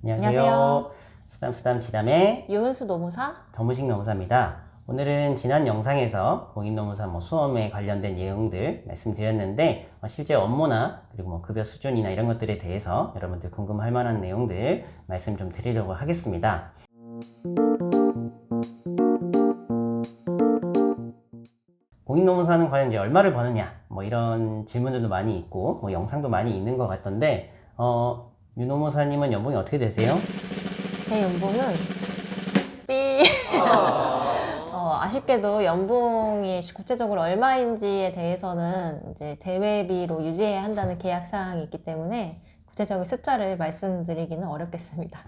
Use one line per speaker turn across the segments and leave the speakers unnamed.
안녕하세요.
안녕하세요.
쓰담쓰담 지담의
유은수 노무사.
더무식 노무사입니다. 오늘은 지난 영상에서 공인노무사 수험에 관련된 내용들 말씀드렸는데 실제 업무나 그리고 급여 수준이나 이런 것들에 대해서 여러분들 궁금할 만한 내용들 말씀 좀 드리려고 하겠습니다. 공인노무사는 과연 이제 얼마를 버느냐 이런 질문들도 많이 있고 영상도 많이 있는 것 같던데 유노무사님은 연봉이 어떻게 되세요?
제 연봉은 삐. 아쉽게도 연봉이 구체적으로 얼마인지에 대해서는 이제 대외비로 유지해야 한다는 계약 사항이 있기 때문에 구체적인 숫자를 말씀드리기는 어렵겠습니다.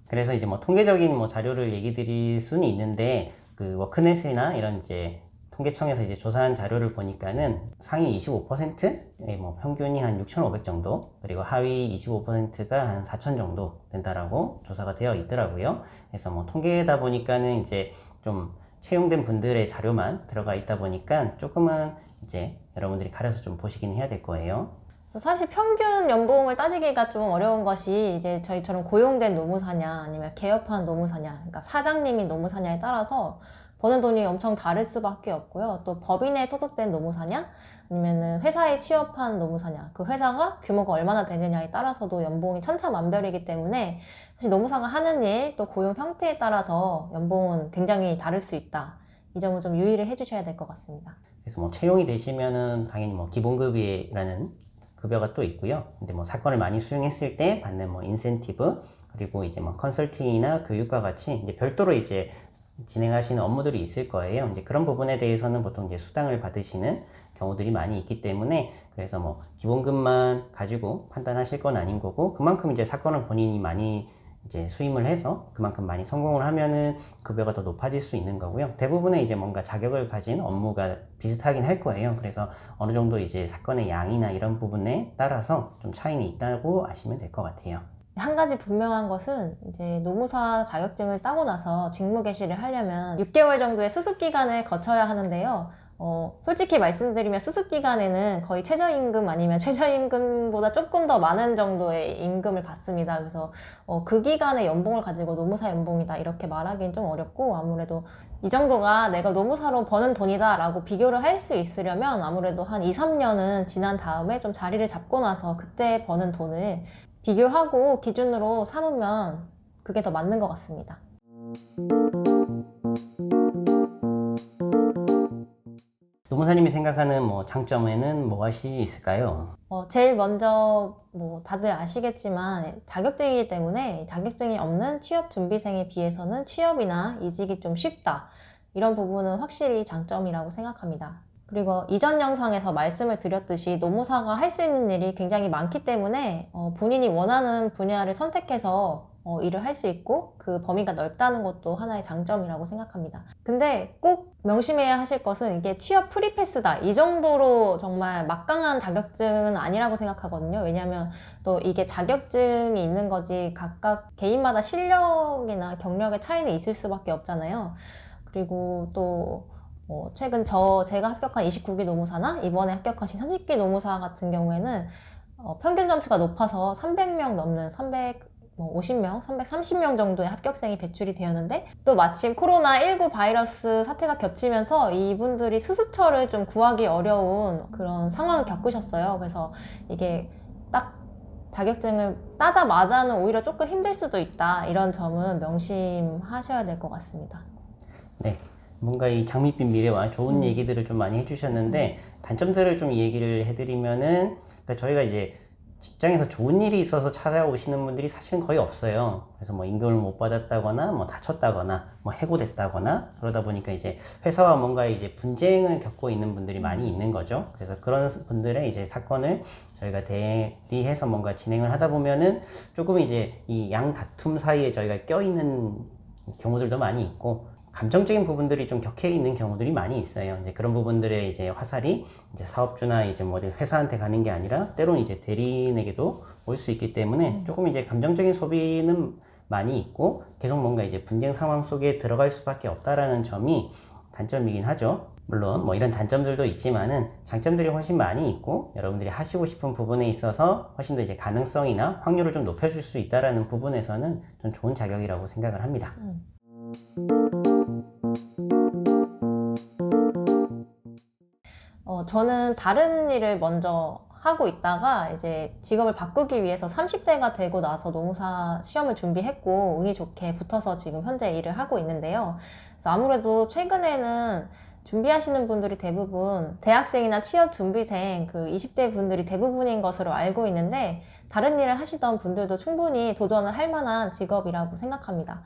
그래서 이제 통계적인 자료를 얘기 드릴 수는 있는데 그 워크넷이나 이런 이제 통계청에서 이제 조사한 자료를 보니까는 상위 25%, 평균이 한 6,500 정도, 그리고 하위 25%가 한 4,000 정도 된다라고 조사가 되어 있더라고요. 그래서 통계다 보니까는 이제 좀 채용된 분들의 자료만 들어가 있다 보니까 조금은 이제 여러분들이 가려서 좀 보시긴 해야 될 거예요.
그래서 사실 평균 연봉을 따지기가 좀 어려운 것이 이제 저희처럼 고용된 노무사냐 아니면 개업한 노무사냐, 그러니까 사장님이 노무사냐에 따라서 버는 돈이 엄청 다를 수밖에 없고요. 또 법인에 소속된 노무사냐 아니면 회사에 취업한 노무사냐, 그 회사가 규모가 얼마나 되느냐에 따라서도 연봉이 천차만별이기 때문에 사실 노무사가 하는 일, 또 고용 형태에 따라서 연봉은 굉장히 다를 수 있다. 이 점은 좀 유의를 해주셔야 될 것 같습니다.
그래서 채용이 되시면은 당연히 기본급이라는 급여가 또 있고요. 근데 사건을 많이 수용했을 때 받는 인센티브, 그리고 이제 컨설팅이나 교육과 같이 이제 별도로 이제 진행하시는 업무들이 있을 거예요. 이제 그런 부분에 대해서는 보통 이제 수당을 받으시는 경우들이 많이 있기 때문에, 그래서 기본급만 가지고 판단하실 건 아닌 거고, 그만큼 이제 사건을 본인이 많이 이제 수임을 해서 그만큼 많이 성공을 하면은 급여가 더 높아질 수 있는 거고요. 대부분의 이제 뭔가 자격을 가진 업무가 비슷하긴 할 거예요. 그래서 어느 정도 이제 사건의 양이나 이런 부분에 따라서 좀 차이는 있다고 아시면 될 것 같아요.
한 가지 분명한 것은 이제 노무사 자격증을 따고 나서 직무 개시를 하려면 6개월 정도의 수습 기간을 거쳐야 하는데요. 솔직히 말씀드리면 수습 기간에는 거의 최저임금 아니면 최저임금보다 조금 더 많은 정도의 임금을 받습니다. 그래서 그 기간의 연봉을 가지고 노무사 연봉이다 이렇게 말하기는 좀 어렵고, 아무래도 이 정도가 내가 노무사로 버는 돈이다 라고 비교를 할 수 있으려면 아무래도 한 2, 3년은 지난 다음에 좀 자리를 잡고 나서 그때 버는 돈을 비교하고 기준으로 삼으면 그게 더 맞는 것 같습니다.
노무사님이 생각하는 장점에는 무엇이 있을까요?
제일 먼저 다들 아시겠지만 자격증이기 때문에 자격증이 없는 취업 준비생에 비해서는 취업이나 이직이 좀 쉽다. 이런 부분은 확실히 장점이라고 생각합니다. 그리고 이전 영상에서 말씀을 드렸듯이 노무사가 할 수 있는 일이 굉장히 많기 때문에 본인이 원하는 분야를 선택해서 일을 할 수 있고 그 범위가 넓다는 것도 하나의 장점이라고 생각합니다. 근데 꼭 명심해야 하실 것은 이게 취업 프리패스다, 이 정도로 정말 막강한 자격증은 아니라고 생각하거든요. 왜냐하면 또 이게 자격증이 있는 거지 각각 개인마다 실력이나 경력의 차이는 있을 수밖에 없잖아요. 그리고 또 최근 제가 합격한 29기 노무사나 이번에 합격하신 30기 노무사 같은 경우에는 평균 점수가 높아서 300명 넘는 350명, 330명 정도의 합격생이 배출이 되었는데, 또 마침 코로나19 바이러스 사태가 겹치면서 이분들이 수습처를 좀 구하기 어려운 그런 상황을 겪으셨어요. 그래서 이게 딱 자격증을 따자마자는 오히려 조금 힘들 수도 있다, 이런 점은 명심하셔야 될 것 같습니다.
네. 뭔가 이 장밋빛 미래와 좋은 얘기들을 좀 많이 해주셨는데, 단점들을 좀 얘기를 해드리면은, 그러니까 저희가 이제 직장에서 좋은 일이 있어서 찾아오시는 분들이 사실은 거의 없어요. 그래서 임금을 못 받았다거나, 다쳤다거나, 해고됐다거나, 그러다 보니까 이제 회사와 뭔가 이제 분쟁을 겪고 있는 분들이 많이 있는 거죠. 그래서 그런 분들의 이제 사건을 저희가 대리해서 뭔가 진행을 하다 보면은 조금 이제 이 양 다툼 사이에 저희가 껴있는 경우들도 많이 있고, 감정적인 부분들이 좀 격해 있는 경우들이 많이 있어요. 이제 그런 부분들의 이제 화살이 이제 사업주나 이제 회사한테 가는 게 아니라 때로는 이제 대리인에게도 올 수 있기 때문에 조금 이제 감정적인 소비는 많이 있고 계속 뭔가 이제 분쟁 상황 속에 들어갈 수밖에 없다라는 점이 단점이긴 하죠. 물론 뭐 이런 단점들도 있지만은 장점들이 훨씬 많이 있고 여러분들이 하시고 싶은 부분에 있어서 훨씬 더 이제 가능성이나 확률을 좀 높여줄 수 있다라는 부분에서는 좀 좋은 자격이라고 생각을 합니다.
저는 다른 일을 먼저 하고 있다가 이제 직업을 바꾸기 위해서 30대가 되고 나서 노무사 시험을 준비했고 운이 좋게 붙어서 지금 현재 일을 하고 있는데요. 그래서 아무래도 최근에는 준비하시는 분들이 대부분 대학생이나 취업 준비생 그 20대 분들이 대부분인 것으로 알고 있는데 다른 일을 하시던 분들도 충분히 도전을 할 만한 직업이라고 생각합니다.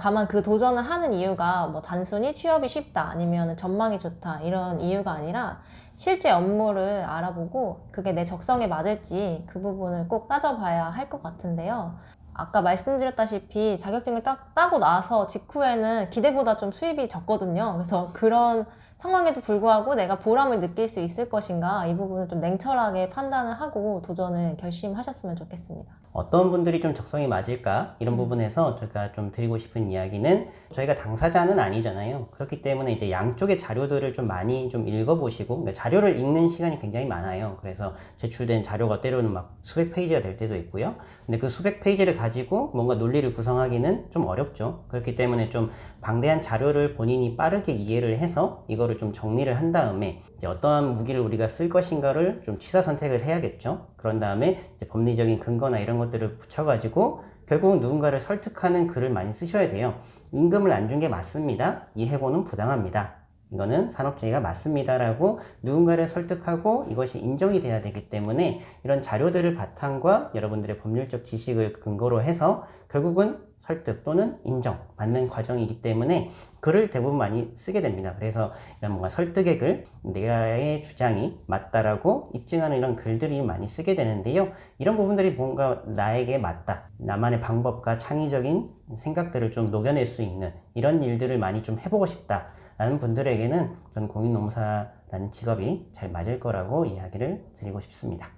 다만 그 도전을 하는 이유가 뭐 단순히 취업이 쉽다 아니면 전망이 좋다 이런 이유가 아니라 실제 업무를 알아보고 그게 내 적성에 맞을지 그 부분을 꼭 따져봐야 할 것 같은데요. 아까 말씀드렸다시피 자격증을 따고 나서 직후에는 기대보다 좀 수입이 적거든요. 그래서 그런 상황에도 불구하고 내가 보람을 느낄 수 있을 것인가 이 부분을 좀 냉철하게 판단을 하고 도전을 결심하셨으면 좋겠습니다.
어떤 분들이 좀 적성이 맞을까 이런 부분에서 제가 좀 드리고 싶은 이야기는 저희가 당사자는 아니잖아요. 그렇기 때문에 이제 양쪽의 자료들을 좀 많이 좀 읽어보시고 그러니까 자료를 읽는 시간이 굉장히 많아요. 그래서 제출된 자료가 때로는 막 수백 페이지가 될 때도 있고요. 근데 그 수백 페이지를 가지고 뭔가 논리를 구성하기는 좀 어렵죠. 그렇기 때문에 좀 방대한 자료를 본인이 빠르게 이해를 해서 이거를 좀 정리를 한 다음에 이제 어떠한 무기를 우리가 쓸 것인가를 좀 취사 선택을 해야겠죠. 그런 다음에 이제 법리적인 근거나 이런 것들을 붙여가지고 결국은 누군가를 설득하는 글을 많이 쓰셔야 돼요. 임금을 안 준 게 맞습니다. 이 해고는 부당합니다. 이거는 산업재해가 맞습니다라고 누군가를 설득하고 이것이 인정이 돼야 되기 때문에 이런 자료들을 바탕과 여러분들의 법률적 지식을 근거로 해서 결국은 설득 또는 인정받는 과정이기 때문에 글을 대부분 많이 쓰게 됩니다. 그래서 이런 뭔가 설득의 글, 내가의 주장이 맞다라고 입증하는 이런 글들이 많이 쓰게 되는데요. 이런 부분들이 뭔가 나에게 맞다, 나만의 방법과 창의적인 생각들을 좀 녹여낼 수 있는 이런 일들을 많이 좀 해보고 싶다 라는 분들에게는 저는 공인노무사라는 직업이 잘 맞을 거라고 이야기를 드리고 싶습니다.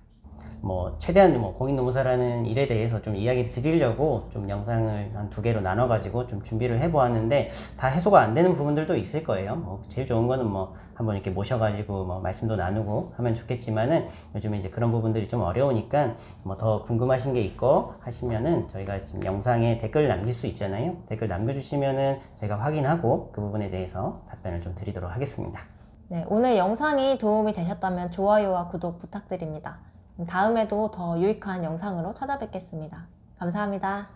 최대한 공인노무사라는 일에 대해서 좀 이야기 드리려고 좀 영상을 한 2개로 나눠가지고 좀 준비를 해보았는데 다 해소가 안 되는 부분들도 있을 거예요. 제일 좋은 거는 한번 이렇게 모셔가지고 말씀도 나누고 하면 좋겠지만은 요즘에 이제 그런 부분들이 좀 어려우니까 더 궁금하신 게 있고 하시면은 저희가 지금 영상에 댓글 남길 수 있잖아요. 댓글 남겨주시면은 제가 확인하고 그 부분에 대해서 답변을 좀 드리도록 하겠습니다.
네, 오늘 영상이 도움이 되셨다면 좋아요와 구독 부탁드립니다. 다음에도 더 유익한 영상으로 찾아뵙겠습니다. 감사합니다.